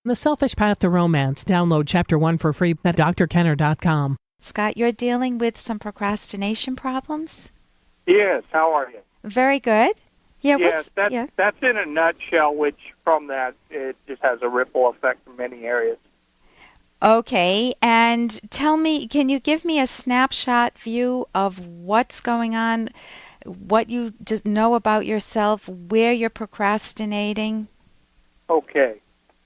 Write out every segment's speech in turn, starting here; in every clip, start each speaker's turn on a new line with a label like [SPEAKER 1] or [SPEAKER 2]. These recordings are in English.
[SPEAKER 1] The Selfish Path to Romance. Download Chapter 1 for free at drkenner.com.
[SPEAKER 2] Scott, you're dealing with some procrastination problems?
[SPEAKER 3] Yes, how are you?
[SPEAKER 2] Very good.
[SPEAKER 3] Yes, that's in a nutshell, which from that, it just has a ripple effect in many areas.
[SPEAKER 2] Okay, and tell me, can you give me a snapshot view of what's going on, what you know about yourself, where you're procrastinating?
[SPEAKER 3] Okay.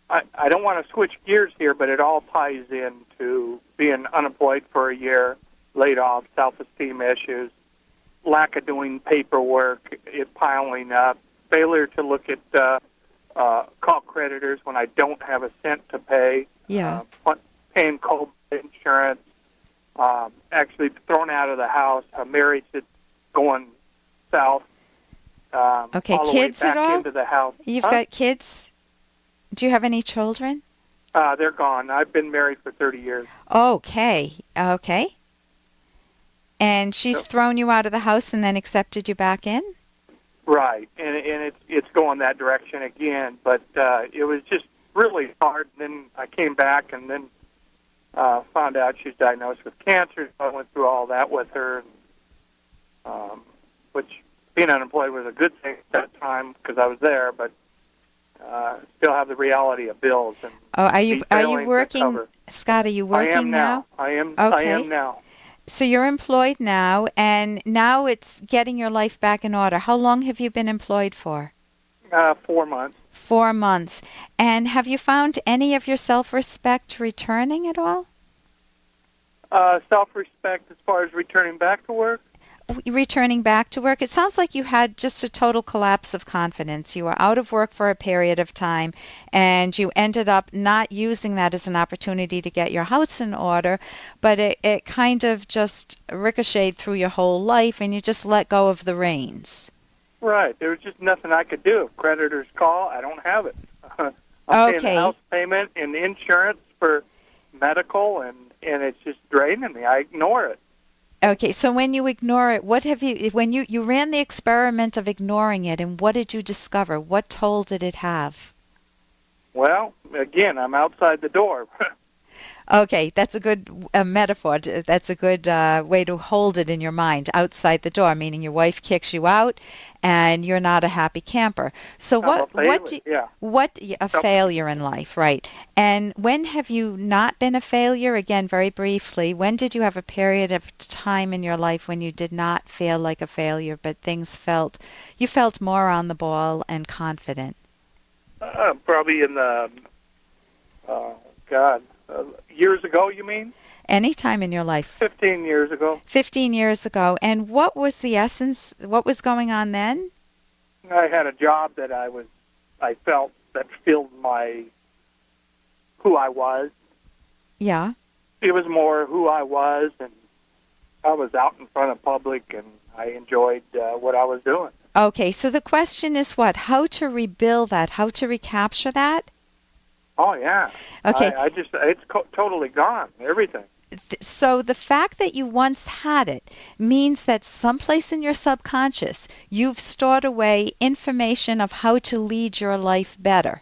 [SPEAKER 3] I don't want to switch gears here, but it all ties into being unemployed for a year, laid off, self-esteem issues, lack of doing paperwork, it piling up, failure to look at call creditors when I don't have a cent to pay, paying co insurance, actually thrown out of the house, a marriage that's going south.
[SPEAKER 2] Okay,
[SPEAKER 3] all the
[SPEAKER 2] kids
[SPEAKER 3] way back
[SPEAKER 2] at all?
[SPEAKER 3] into the house.
[SPEAKER 2] You've got kids? Do you have any children?
[SPEAKER 3] They're gone. I've been married for 30 years.
[SPEAKER 2] Okay. And she's thrown you out of the house and then accepted you back in?
[SPEAKER 3] Right, and it's going that direction again. But it was just really hard. And then I came back and then found out she's diagnosed with cancer. So I went through all that with her, which being unemployed was a good thing at that time because I was there, but still have the reality of bills. And
[SPEAKER 2] are you working, Scott? Are you working now?
[SPEAKER 3] I am.
[SPEAKER 2] Okay.
[SPEAKER 3] I am now.
[SPEAKER 2] So you're employed now, and now it's getting your life back in order. How long have you been employed for?
[SPEAKER 3] 4 months.
[SPEAKER 2] 4 months. And have you found any of your self-respect returning at all?
[SPEAKER 3] Self-respect as far as returning back to work?
[SPEAKER 2] Returning back to work, it sounds like you had just a total collapse of confidence. You were out of work for a period of time, and you ended up not using that as an opportunity to get your house in order, but it kind of just ricocheted through your whole life, and you just let go of the reins.
[SPEAKER 3] Right. There was just nothing I could do. If creditors call, I don't have it. I'm paying the house payment and insurance for medical, and it's just draining me. I ignore it.
[SPEAKER 2] Okay, so when you ignore it, when you ran the experiment of ignoring it, and what did you discover? What toll did it have?
[SPEAKER 3] Well, again, I'm outside the door.
[SPEAKER 2] Okay, that's a good metaphor. That's a good way to hold it in your mind. Outside the door, meaning your wife kicks you out, and you're not a happy camper. So a failure in life, right? And when have you not been a failure? Again, very briefly, when did you have a period of time in your life when you did not feel like a failure, but you felt more on the ball and confident?
[SPEAKER 3] Probably in the years ago, you mean?
[SPEAKER 2] Any time in your life.
[SPEAKER 3] 15 years ago.
[SPEAKER 2] 15 years ago. And what was the essence? What was going on then?
[SPEAKER 3] I had a job that I felt that filled who I was.
[SPEAKER 2] Yeah.
[SPEAKER 3] It was more who I was, and I was out in front of public, and I enjoyed what I was doing.
[SPEAKER 2] Okay, so the question is what? How to rebuild that? How to recapture that?
[SPEAKER 3] Oh, yeah.
[SPEAKER 2] Okay.
[SPEAKER 3] It's totally gone, everything.
[SPEAKER 2] So the fact that you once had it means that someplace in your subconscious you've stored away information of how to lead your life better.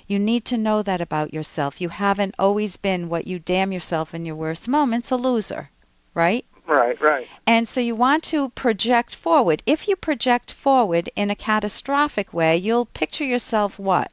[SPEAKER 2] You need to know that about yourself. You haven't always been what you damn yourself in your worst moments, a loser, right?
[SPEAKER 3] Right.
[SPEAKER 2] And so you want to project forward. If you project forward in a catastrophic way, you'll picture yourself what?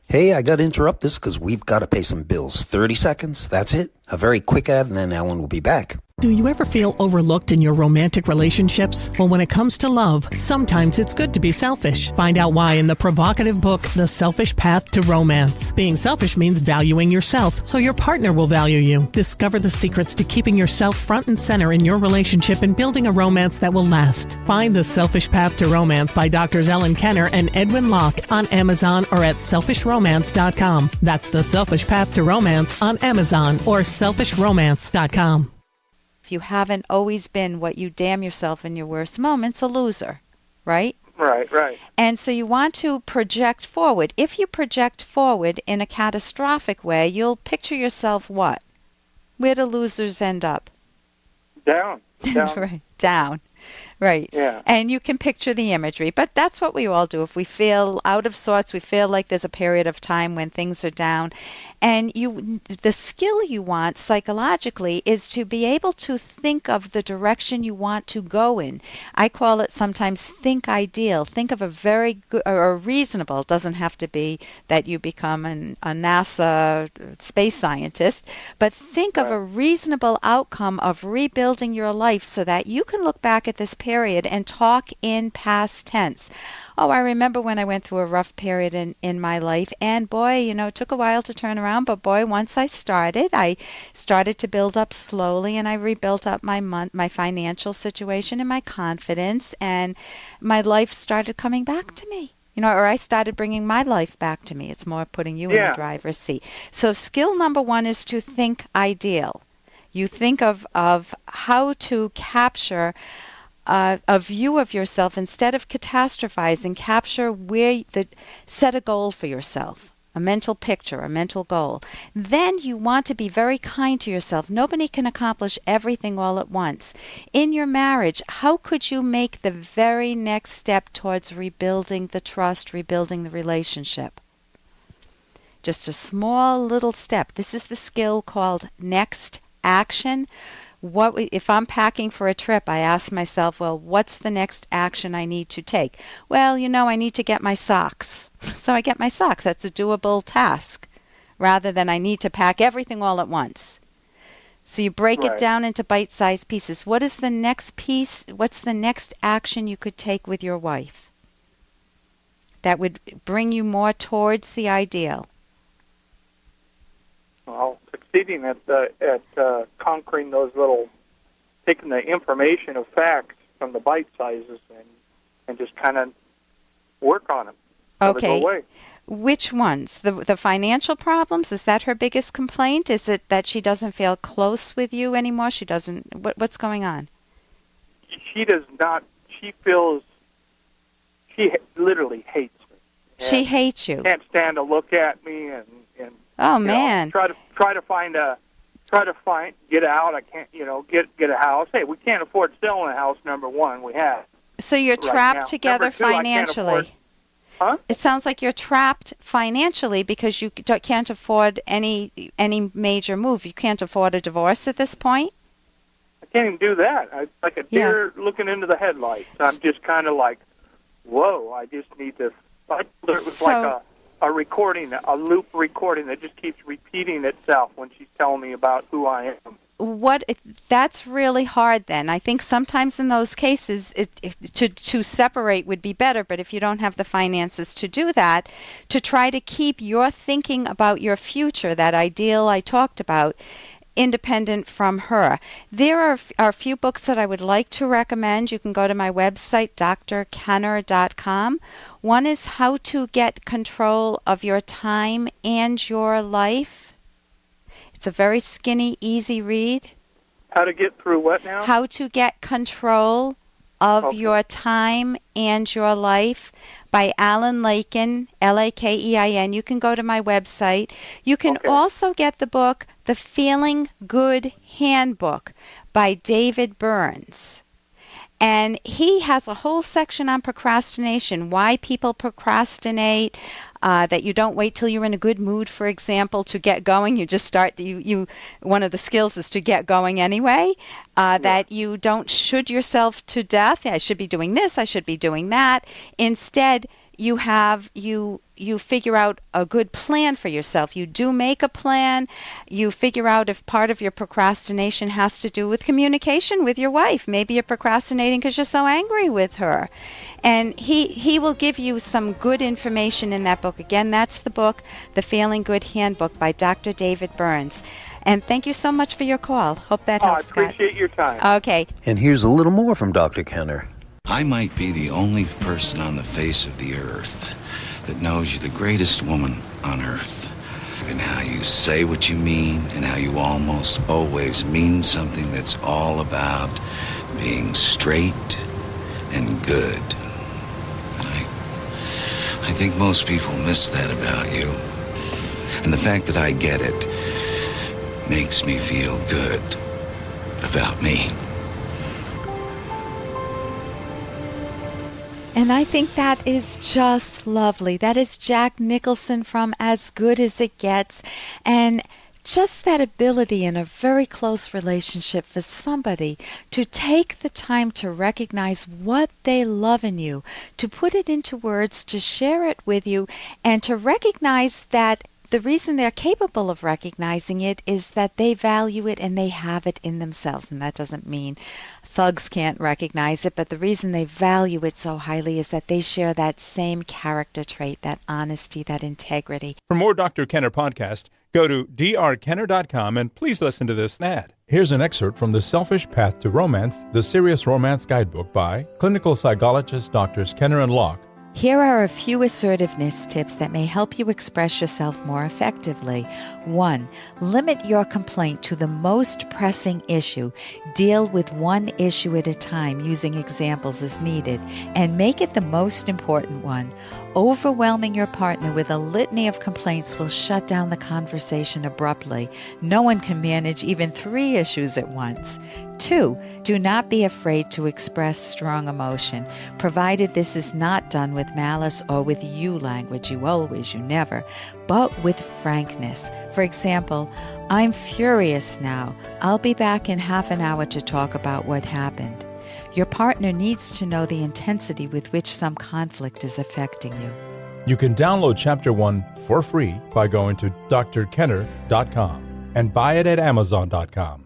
[SPEAKER 4] Hey, I got to interrupt this because we've got to pay some bills. 30 seconds, that's it. A very quick ad, and then Ellen will be back.
[SPEAKER 1] Do you ever feel overlooked in your romantic relationships? Well, when it comes to love, sometimes it's good to be selfish. Find out why in the provocative book, The Selfish Path to Romance. Being selfish means valuing yourself, so your partner will value you. Discover the secrets to keeping yourself front and center in your relationship and building a romance that will last. Find The Selfish Path to Romance by Drs. Ellen Kenner and Edwin Locke on Amazon or at selfishromance.com. That's The Selfish Path to Romance on Amazon or selfishromance.com.
[SPEAKER 2] If you haven't always been what you damn yourself in your worst moments, a loser, right?
[SPEAKER 3] Right.
[SPEAKER 2] And so you want to project forward. If you project forward in a catastrophic way, you'll picture yourself what? Where do losers end up?
[SPEAKER 3] Down.
[SPEAKER 2] Right, down. Right.
[SPEAKER 3] Yeah.
[SPEAKER 2] And you can picture the imagery. But that's what we all do. If we feel out of sorts, we feel like there's a period of time when things are down. And the skill you want psychologically is to be able to think of the direction you want to go in. I call it sometimes think ideal. Think of a very good or a reasonable, it doesn't have to be that you become a NASA space scientist, but think of a reasonable outcome of rebuilding your life so that you can look back at this period and talk in past tense. Oh, I remember when I went through a rough period in my life, and boy, it took a while to turn around, but boy, once I started to build up slowly, and I rebuilt up my financial situation and my confidence, and my life started coming back to me. Or I started bringing my life back to me. It's more putting you in the driver's seat. So skill number 1 is to think ideal. You think of how to capture a view of yourself instead of catastrophizing. Set a goal for yourself, a mental picture, a mental goal. Then you want to be very kind to yourself. Nobody can accomplish everything all at once. In your marriage, how could you make the very next step towards rebuilding the trust, rebuilding the relationship? Just a small little step. This is the skill called next action. If I'm packing for a trip, I ask myself, well, what's the next action I need to take? Well, I need to get my socks. So I get my socks. That's a doable task, rather than I need to pack everything all at once. So you break it down into bite-sized pieces. What is the next piece? What's the next action you could take with your wife that would bring you more towards the ideal?
[SPEAKER 3] Well, succeeding at conquering those taking the information of facts from the bite sizes and just kind of work on them.
[SPEAKER 2] Okay.
[SPEAKER 3] Go away.
[SPEAKER 2] Which ones? The financial problems? Is that her biggest complaint? Is it that she doesn't feel close with you anymore? She doesn't. What's going on?
[SPEAKER 3] She does not. She feels. She literally hates me.
[SPEAKER 2] She hates you.
[SPEAKER 3] Can't stand to look at me and
[SPEAKER 2] oh man.
[SPEAKER 3] Try to get out. I can't. Get a house. Hey, we can't afford selling a house. Number one, we have.
[SPEAKER 2] So you're trapped together
[SPEAKER 3] Number two,
[SPEAKER 2] financially.
[SPEAKER 3] Huh?
[SPEAKER 2] It sounds like you're trapped financially because you can't afford any major move. You can't afford a divorce at this point?
[SPEAKER 3] I can't even do that. I'm like a deer looking into the headlights. I'm just kind of like, whoa, I just need to... It was like a recording, a loop recording that just keeps repeating itself when she's telling me about who I am.
[SPEAKER 2] That's really hard then. I think sometimes in those cases to separate would be better, but if you don't have the finances to do that, to try to keep your thinking about your future, that ideal I talked about, independent from her. There are a few books that I would like to recommend. You can go to my website, drkenner.com. One is How to Get Control of Your Time and Your Life. It's a very skinny, easy read.
[SPEAKER 3] How to get through what now?
[SPEAKER 2] How to Get Control of Your Time and Your Life by Alan Lakein, Lakein. You can go to my website. You can also get the book, The Feeling Good Handbook by David Burns. And he has a whole section on procrastination, why people procrastinate, that you don't wait till you're in a good mood, for example, to get going. You just start, one of the skills is to get going anyway, that you don't should yourself to death. I should be doing this, I should be doing that. Instead, you figure out a good plan for yourself. You do make a plan. You figure out if part of your procrastination has to do with communication with your wife. Maybe you're procrastinating because you're so angry with her. And he will give you some good information in that book. Again, that's the book, The Feeling Good Handbook by Dr. David Burns. And thank you so much for your call. Hope that helps, Scott.
[SPEAKER 3] I appreciate your time.
[SPEAKER 2] Okay.
[SPEAKER 4] And here's a little more from Dr. Kenner.
[SPEAKER 5] I might be the only person on the face of the earth that knows you're the greatest woman on earth. And how you say what you mean and how you almost always mean something that's all about being straight and good. And I think most people miss that about you. And the fact that I get it makes me feel good about me.
[SPEAKER 2] And I think that is just lovely. That is Jack Nicholson from As Good as It Gets. And just that ability in a very close relationship for somebody to take the time to recognize what they love in you, to put it into words, to share it with you, and to recognize that the reason they're capable of recognizing it is that they value it and they have it in themselves. And that doesn't mean thugs can't recognize it, but the reason they value it so highly is that they share that same character trait, that honesty, that integrity.
[SPEAKER 6] For more Dr. Kenner podcast, go to drkenner.com and please listen to this ad. Here's an excerpt from The Selfish Path to Romance, the Serious Romance Guidebook by clinical psychologists Drs. Kenner and Locke.
[SPEAKER 2] Here are a few assertiveness tips that may help you express yourself more effectively. 1. Limit your complaint to the most pressing issue. Deal with one issue at a time using examples as needed, and make it the most important one. Overwhelming your partner with a litany of complaints will shut down the conversation abruptly. No one can manage even 3 issues at once. 2. Do not be afraid to express strong emotion, provided this is not done with malice or with you language, you always, you never, but with frankness. For example, I'm furious now. I'll be back in half an hour to talk about what happened. Your partner needs to know the intensity with which some conflict is affecting you.
[SPEAKER 6] You can download Chapter 1 for free by going to drkenner.com and buy it at amazon.com.